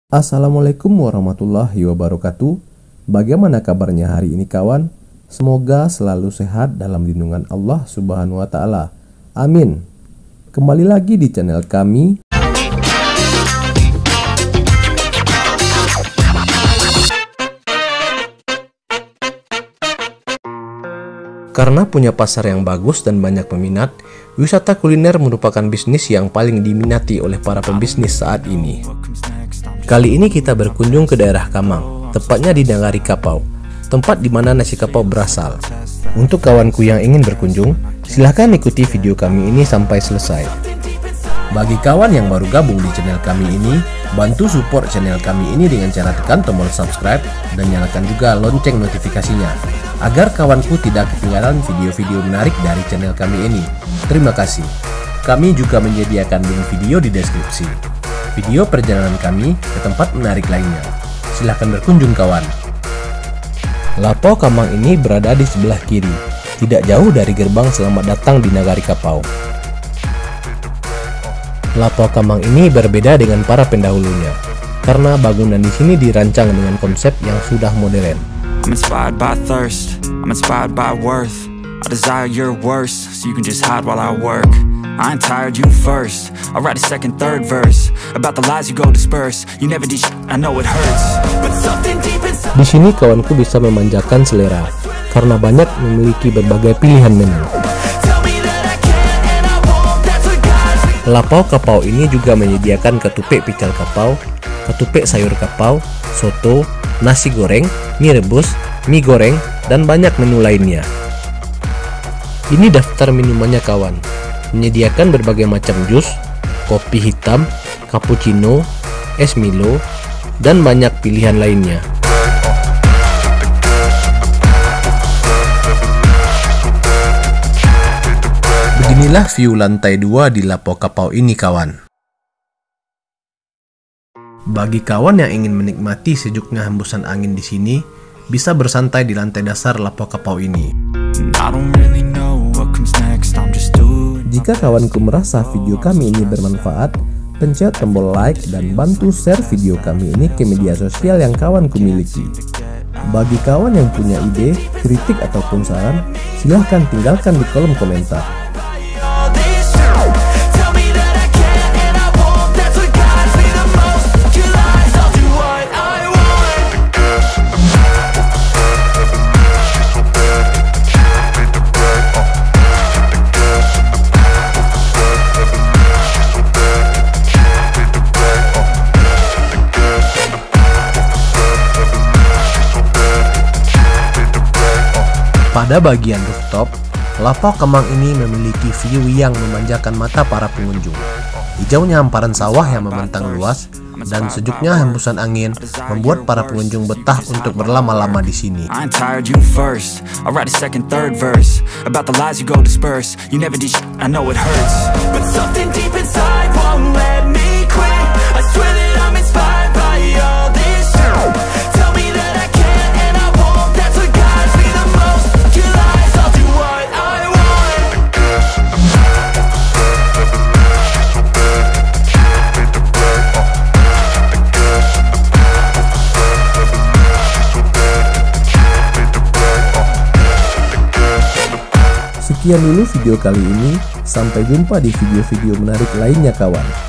Assalamualaikum warahmatullahi wabarakatuh. Bagaimana kabarnya hari ini kawan? Semoga selalu sehat dalam lindungan Allah Subhanahu wa Ta'ala. Amin. Kembali lagi di channel kami. Karena punya pasar yang bagus dan banyak peminat, wisata kuliner merupakan bisnis yang paling diminati oleh para pembisnis saat ini. Kali ini kita berkunjung ke daerah Kamang, tepatnya di Nagari Kapau, tempat di mana nasi kapau berasal. Untuk kawanku yang ingin berkunjung, silahkan ikuti video kami ini sampai selesai. Bagi kawan yang baru gabung di channel kami ini, bantu support channel kami ini dengan cara tekan tombol subscribe dan nyalakan juga lonceng notifikasinya, agar kawanku tidak ketinggalan video-video menarik dari channel kami ini. Terima kasih. Kami juga menyediakan link video di deskripsi video perjalanan kami ke tempat menarik lainnya. Silahkan berkunjung kawan. Lapo Kamang ini berada di sebelah kiri, tidak jauh dari gerbang selamat datang di Nagari Kapau. Lapo Kamang ini berbeda dengan para pendahulunya, karena bangunan di sini dirancang dengan konsep yang sudah modern. I'm inspired by thirst, I'm inspired by worth. I desire your worst, so you can just hide while I work. I ain't tired, you first. I'll write a second, third verse about the lies you go disperse. You never did I know it hurts. But something deep inside. Di sini kawanku bisa memanjakan selera karena banyak memiliki berbagai pilihan menu. Lapo Kapau ini juga menyediakan ketupek pical kapau, ketupek sayur kapau, soto, nasi goreng, mie rebus, mie goreng, dan banyak menu lainnya. Ini daftar minumannya kawan. Menyediakan berbagai macam jus, kopi hitam, cappuccino, es Milo, dan banyak pilihan lainnya. Beginilah view lantai 2 di Lapo Kapau ini kawan. Bagi kawan yang ingin menikmati sejuknya hembusan angin di sini, bisa bersantai di lantai dasar Lapo Kapau ini. Jika kawanku merasa video kami ini bermanfaat, pencet tombol like dan bantu share video kami ini ke media sosial yang kawanku miliki. Bagi kawan yang punya ide, kritik ataupun saran, silahkan tinggalkan di kolom komentar. Pada bagian rooftop, Lapo Kamang ini memiliki view yang memanjakan mata para pengunjung. Hijaunya hamparan sawah yang membentang luas dan sejuknya hembusan angin membuat para pengunjung betah untuk berlama-lama di sini. Sekian dulu video kali ini, sampai jumpa di video-video menarik lainnya kawan.